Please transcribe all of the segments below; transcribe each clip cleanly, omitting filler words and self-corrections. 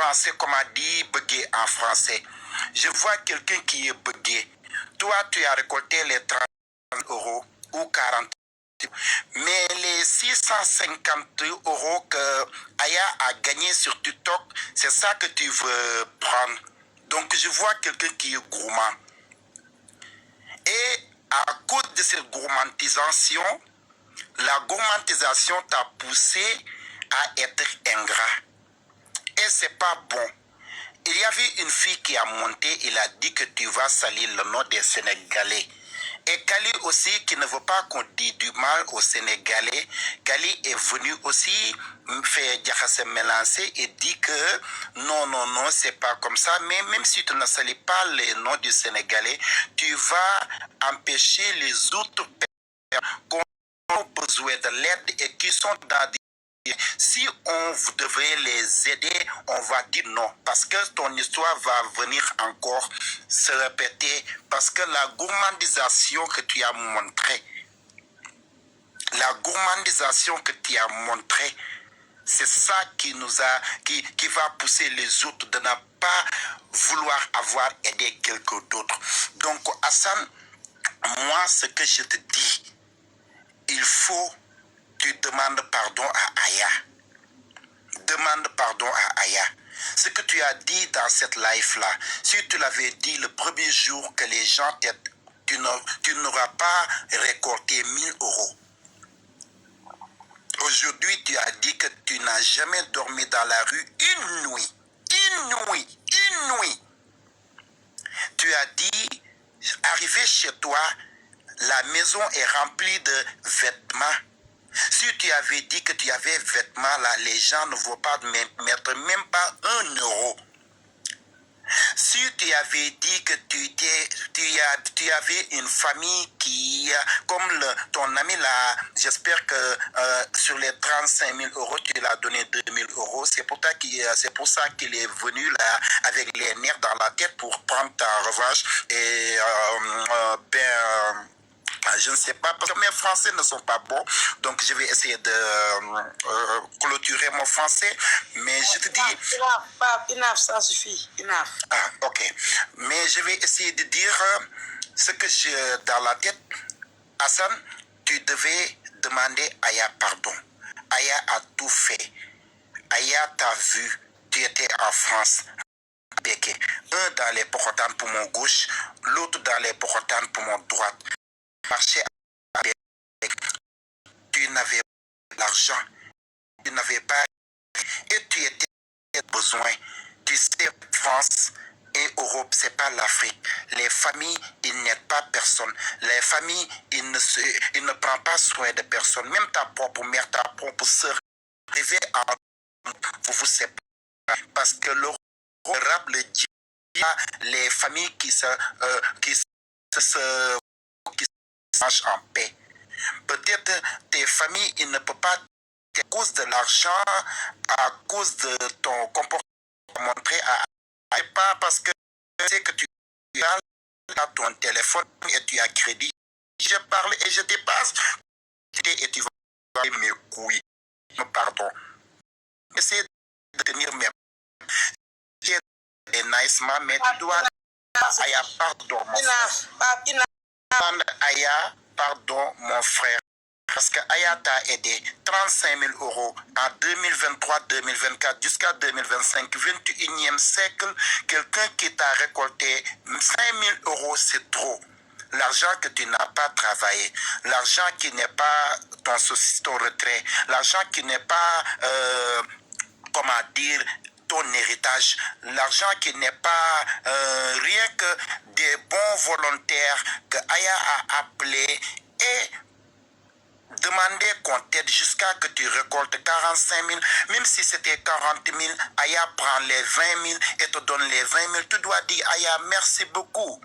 français, comme on dit, bugué en français. Je vois quelqu'un qui est bugué. Toi, tu as récolté les 30 euros ou 40. Mais les 650 euros que Aya a gagné sur TikTok, c'est ça que tu veux prendre. Donc, je vois quelqu'un qui est gourmand. Et à cause de cette gourmandisation, la gourmandisation t'a poussé à être ingrat. Et c'est pas bon. Il y avait une fille qui a monté, il a dit que tu vas salir le nom des Sénégalais. Et Kali aussi, qui ne veut pas qu'on dise du mal aux Sénégalais, Kali est venu aussi faire se mélanger et dit que non, non, non, c'est pas comme ça. Mais même si tu ne salis pas les noms du Sénégalais, tu vas empêcher les autres personnes qui ont besoin de l'aide et qui sont dans des... Si on devrait les aider, on va dire non. Parce que ton histoire va venir encore se répéter. Parce que la gourmandisation que tu as montrée, c'est ça qui va pousser les autres de ne pas vouloir avoir aidé quelqu'un d'autre. Donc, Hassan, moi, ce que je te dis, il faut que tu demandes pardon à Aya. Demande pardon à Aya. Ce que tu as dit dans cette live-là, si tu l'avais dit le premier jour que les gens t'aident, tu n'auras pas récolté 1000 euros. Aujourd'hui, tu as dit que tu n'as jamais dormi dans la rue une nuit. Une nuit. Une nuit. Tu as dit, arrivé chez toi, la maison est remplie de vêtements. Si tu avais dit que tu avais vêtements là, les gens ne vont pas mettre même pas 1 euro. Si tu avais dit que tu avais une famille qui, comme ton ami là, j'espère que sur les 35 000 euros, tu lui as donné 2 000 euros. C'est pour ça qu'il est venu là avec les nerfs dans la tête pour prendre ta revanche. Et je ne sais pas, parce que mes français ne sont pas bons, donc je vais essayer de clôturer mon français, mais je te dis... Enough, ça suffit, enough. Ah, ok. Mais je vais essayer de dire ce que j'ai dans la tête. Hassan, tu devais demander Aya pardon. Aya a tout fait. Aya t'a vu, tu étais en France. Un dans les pochotanes pour mon gauche, l'autre dans les pochotanes pour mon droite. Marcher avec, tu n'avais pas l'argent, tu n'avais pas, et tu étais besoin. Tu sais, France et Europe, c'est pas l'Afrique. Les familles, ils n'aident pas personne. Les familles, ils ne prennent pas soin de personne. Même ta propre mère, ta propre soeur, vous séparez. Parce que le rap le dit, les familles qui se mangent en paix. Peut-être tes familles, ils ne peuvent pas, à cause de l'argent, à cause de ton comportement montré pas parce que tu sais que tu as ton téléphone et tu as crédit. Je parle et je dépasse et tu vas mes couilles. Pardon. Essaye de tenir mes nicement, mais tu dois Aya, pardon, mon frère. Aya, pardon, mon frère. Parce que Aya t'a aidé 35 000 euros en 2023, 2024 jusqu'à 2025, 21e siècle. Quelqu'un qui t'a récolté 5 000 euros, c'est trop. L'argent que tu n'as pas travaillé, l'argent qui n'est pas ton retrait, l'argent qui n'est pas, comment dire, ton héritage, l'argent qui n'est pas rien que des bons volontaires que Aya a appelé et demander qu'on t'aide jusqu'à que tu récoltes 45 000, même si c'était 40 000, Aya prend les 20 000 et te donne les 20 000. Tu dois dire, Aya, merci beaucoup.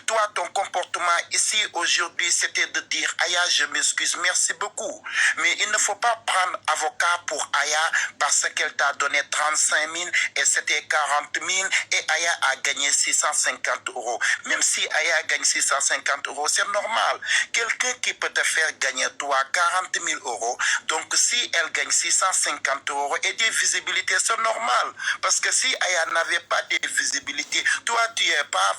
Toi, ton comportement ici aujourd'hui, c'était de dire Aya, je m'excuse, merci beaucoup. Mais il ne faut pas prendre avocat pour Aya parce qu'elle t'a donné 35 000 et c'était 40 000 et Aya a gagné 650 euros. Même si Aya gagne 650 euros, c'est normal. Quelqu'un qui peut te faire gagner toi 40 000 euros, donc si elle gagne 650 euros et des visibilités, c'est normal. Parce que si Aya n'avait pas de visibilité, toi, tu n'es pas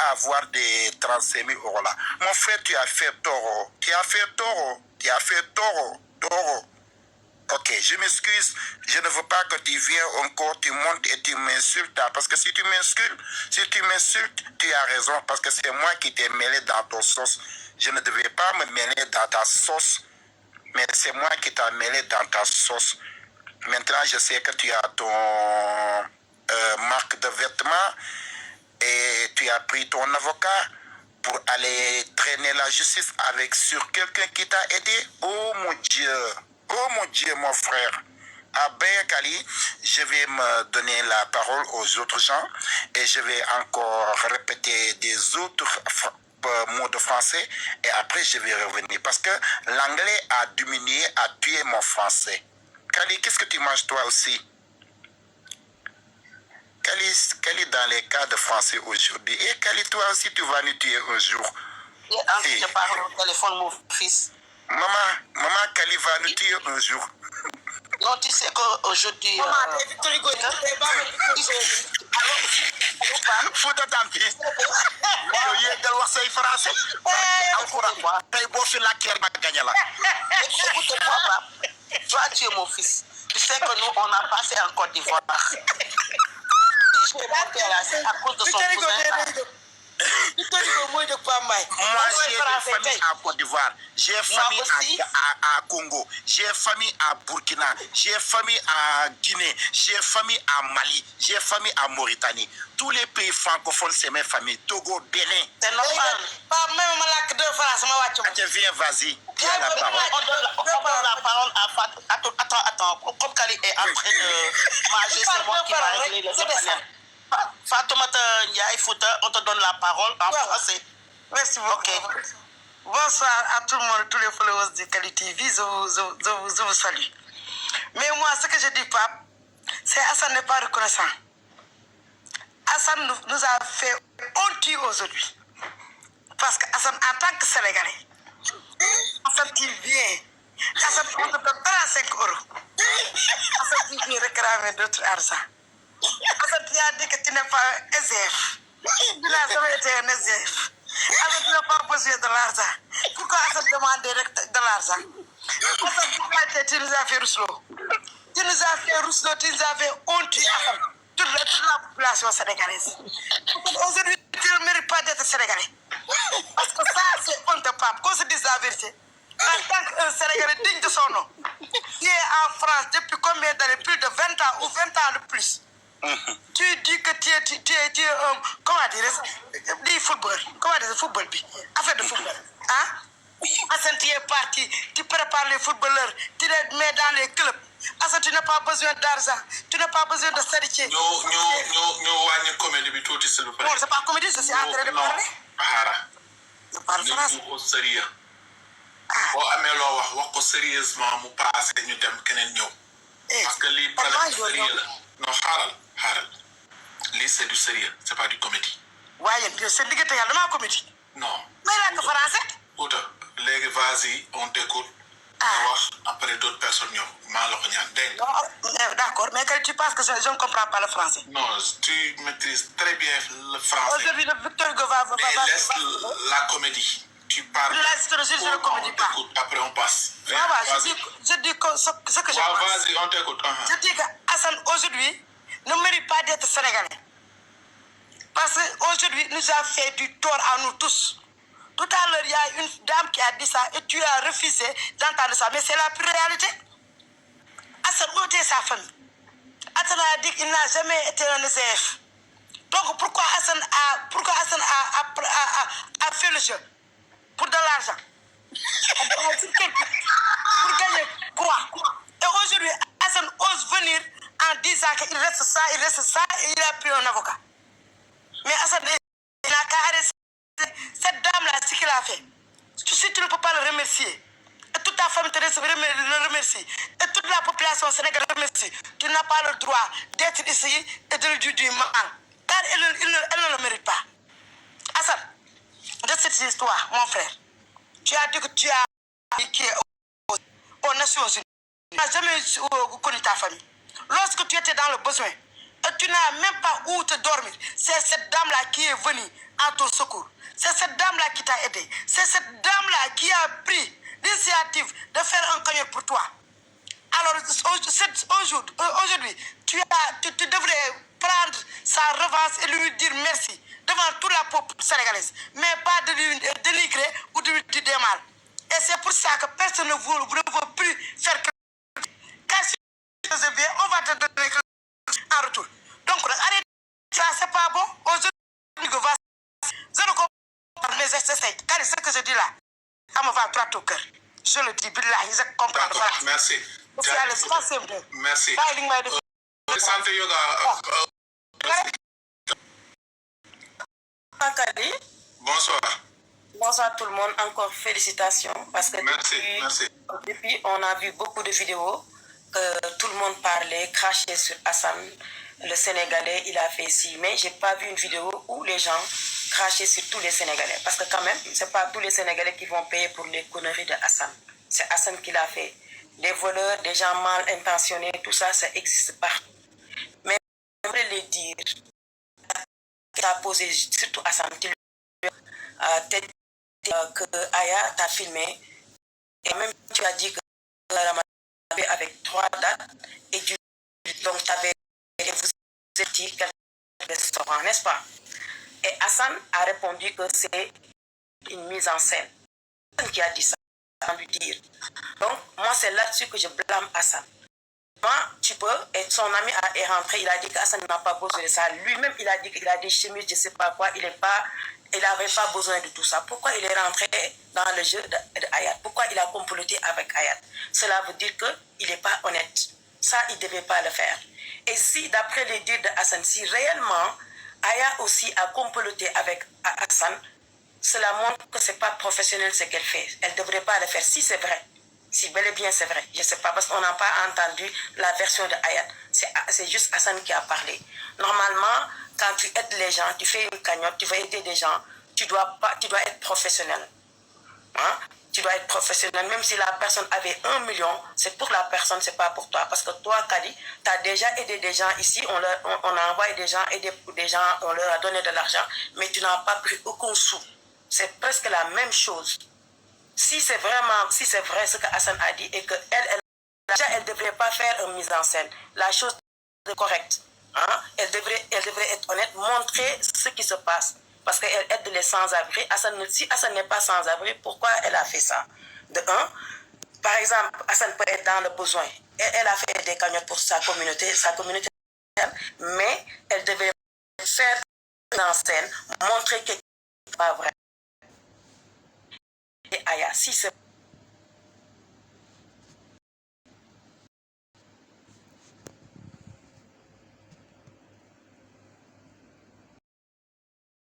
à avoir des 35 000 euros là. Mon frère, tu as fait taureau. Tu as fait taureau. Tu as fait taureau. Taureau. Ok, je m'excuse. Je ne veux pas que tu viennes encore, tu montes et tu m'insultes. Parce que si tu m'insultes, tu as raison. Parce que c'est moi qui t'ai mêlé dans ton sauce. Je ne devais pas me mêler dans ta sauce. Mais c'est moi qui t'ai mêlé dans ta sauce. Maintenant, je sais que tu as ton marque de vêtements et tu as pris ton avocat pour aller traîner la justice sur quelqu'un qui t'a aidé. Oh mon Dieu, mon frère. À Kali, je vais me donner la parole aux autres gens et je vais encore répéter des autres mots de français et après je vais revenir parce que l'anglais a diminué, a tué mon français. Kali, qu'est-ce que tu manges toi aussi? Kali dans les cas de français aujourd'hui. Et Kali, toi aussi, tu vas nous tuer un jour. Je parle au téléphone, mon fils. Maman, Kali va nous tuer un jour. Non, tu sais qu'aujourd'hui... Maman, t'es Victor Hugo, t'es pas Fouta Tampi. Yo yégal wax say français. Alxuraan. Tey boo fi làkkee ma gagné la. Écoute-moi, papa. Toi, tu es mon fils. Tu sais que nous, on a passé en Côte d'Ivoire. Si je vais monter là, c'est à cause de son cousin. Moi, j'ai des familles à Côte d'Ivoire, j'ai famille à Congo, j'ai famille à Burkina, j'ai famille à Guinée, j'ai famille à Mali, j'ai famille à Mauritanie. Tous les pays francophones, c'est mes familles. Togo, Bénin. C'est normal. Pas même Malak de France, viens, vas-y. Tiens la parole. On donne la parole à Fatou. Attends. Comme Kali est en train de manger, c'est moi qui va régler les problèmes. Fatoumata Ndiaye Fouta, on te donne la parole en français. Merci beaucoup. Okay. Bonsoir à tout le monde, tous les followers de Kali TV, je vous salue. Mais moi, ce que je dis, Pape, c'est Hassan n'est pas reconnaissant. Hassan nous a fait honte aujourd'hui. Parce que Hassan, en tant que Sénégalais, Hassan, tu viens. Hassan, on te donne 35 €. Hassan, tu viens réclamer d'autres argent. Hassan, tu as dit que tu n'es pas un SDF. Tu n'as jamais été un SDF. Hassan, tu n'as pas besoin de l'argent. Pourquoi Hassan demande de l'argent? Hassan, tu nous as fait Rousselot. Tu nous as fait Rousselot, tu nous as fait honte, Hassan. Toute la population sénégalaise. Aujourd'hui, tu ne mérites pas d'être sénégalais. Parce que ça, c'est honte, Pape. Qu'on se dise la vérité. En tant qu'un Sénégalais digne de son nom, qui est en France depuis combien d'années? Plus de 20 ans ou 20 ans de plus. Tu dis que tu es comment dire, du football. Comment dire, football, affaire de football. Hein? Hassan, tu es parti, tu prépares les footballeurs, tu les mets dans les clubs. Hassan, tu n'as pas besoin d'argent, tu n'as pas besoin de sérieux. Nous, comédie, s'il vous plaît. Non, c'est pas comédie, je suis en train de parler. Je parle français. Au sérieux. Boo amee loo wax ko sérieusement mu passé ñu dem keneen ñëw. Parce que lii problème sérieux la. Non, xaaral. Lii c'est du sérieux, c'est pas du comédie. waaye c'est diggante yàlla damaa comédie. Non. may làkk français. Outa léegi vas-y on t'écoute. wax après d'autres personnes ñëw maa la ko ñaan dégg nga. D'accord, mais que tu penses que je ne comprends pas le français. Non, tu maîtrises très bien le français. Aujourd'hui, le Victor Hugo va. Mais laisse la comédie. Tu parles. Je ne comédie pas. Après, on passe. Je dis ce que je pense. Vas-y, on t'écoute. Je dis que Hassan, aujourd'hui, ne mérite pas d'être sénégalais. Parce qu'aujourd'hui, il nous a fait du tort à nous tous. Tout à l'heure, il y a une dame qui a dit ça et tu as refusé d'entendre ça. Mais c'est la pure réalité. Hassan, où était sa famille? Hassan a dit qu'il n'a jamais été un SDF. Donc, pourquoi Hassan a fait le jeu? Pour de l'argent. Pour gagner quoi? Et aujourd'hui, Hassan ose venir en disant qu'il reste ça et il a pris un avocat. Mais Hassan n'a Cette dame-là, ce qu'elle a fait, si tu ne peux pas le remercier, et toute ta famille le remercie, et toute la population sénégalaise le remercie, tu n'as pas le droit d'être ici et de lui dire du mal, car elle ne le mérite pas. Hassan, de cette histoire, mon frère, tu as dit que tu as qui est aux Nations Unies. Tu n'as jamais connu ta famille. Lorsque tu étais dans le besoin, et tu n'as même pas où te dormir, c'est cette dame-là qui est venue à ton secours. C'est cette dame-là qui t'a aidé. C'est cette dame-là qui a pris l'initiative de faire un cagnotte pour toi. Alors, aujourd'hui, tu devrais prendre sa revanche et lui dire merci devant toute la peuple sénégalaise, mais pas de lui dénigrer ou de lui dire des mal. Et c'est pour ça que personne ne veut plus faire que. Car si tu fais bien, on va te donner en retour. Donc, arrête, ça, c'est pas bon. Aujourd'hui, je ne comprends pas mes essais. Car ce que je dis là, ça me va droit au cœur. Je le dis, Billah, je comprends. D'accord, merci. Merci. Santé yoga. Bonsoir. Bonsoir tout le monde, encore félicitations parce que merci. Depuis on a vu beaucoup de vidéos que tout le monde parlait, crachait sur Hassan, le Sénégalais, il a fait ci, mais j'ai pas vu une vidéo où les gens crachaient sur tous les Sénégalais parce que quand même, c'est pas tous les Sénégalais qui vont payer pour les conneries de Hassan. C'est Hassan qui l'a fait. Des voleurs, des gens mal intentionnés, tout ça, ça existe partout. Mais j'aimerais les dire, tu as posé surtout Hassan, que Aya t'a filmé et même tu as dit que avec 3 dates et donc tu avais vous étiez quelques restaurants, n'est-ce pas? Et Hassan a répondu que c'est une mise en scène. Qui a dit ça, sans lui dire. Donc moi c'est là-dessus que je blâme Hassan. Moi, tu peux, et son ami est rentré, il a dit qu'Hassan n'a pas besoin de ça. Lui-même, il a dit qu'il a des chemises, je ne sais pas quoi, il n'avait pas besoin de tout ça. Pourquoi il est rentré dans le jeu d'Ayat? Pourquoi il a comploté avec Ayat? Cela veut dire qu'il n'est pas honnête. Ça, il ne devait pas le faire. Et si, d'après les dires de Hassan, si réellement Ayat aussi a comploté avec Hassan, cela montre que ce n'est pas professionnel ce qu'elle fait. Elle ne devrait pas le faire, si c'est vrai. Si bel et bien c'est vrai, je ne sais pas, parce qu'on n'a pas entendu la version de Ayat. C'est juste Hassan qui a parlé. Normalement, quand tu aides les gens, tu fais une cagnotte, tu vas aider des gens, tu dois être professionnel. Hein? Tu dois être professionnel, même si la personne avait 1 million, c'est pour la personne, c'est pas pour toi. Parce que toi, Kali, tu as déjà aidé des gens ici, on a envoyé des gens, aidé des gens, on leur a donné de l'argent, mais tu n'as pas pris aucun sou. C'est presque la même chose. Si c'est vrai ce que Hassan a dit et qu'elle ne devrait pas faire une mise en scène, la chose est correcte. Hein? Elle devrait être honnête, montrer ce qui se passe. Parce qu'elle aide les sans-abri. Si Hassan n'est pas sans-abri, pourquoi elle a fait ça? De un, par exemple, Hassan peut être dans le besoin. Elle a fait des cagnottes pour sa communauté, mais elle devait faire une mise en scène, montrer que ce n'est pas vrai. Et Aya, si c'est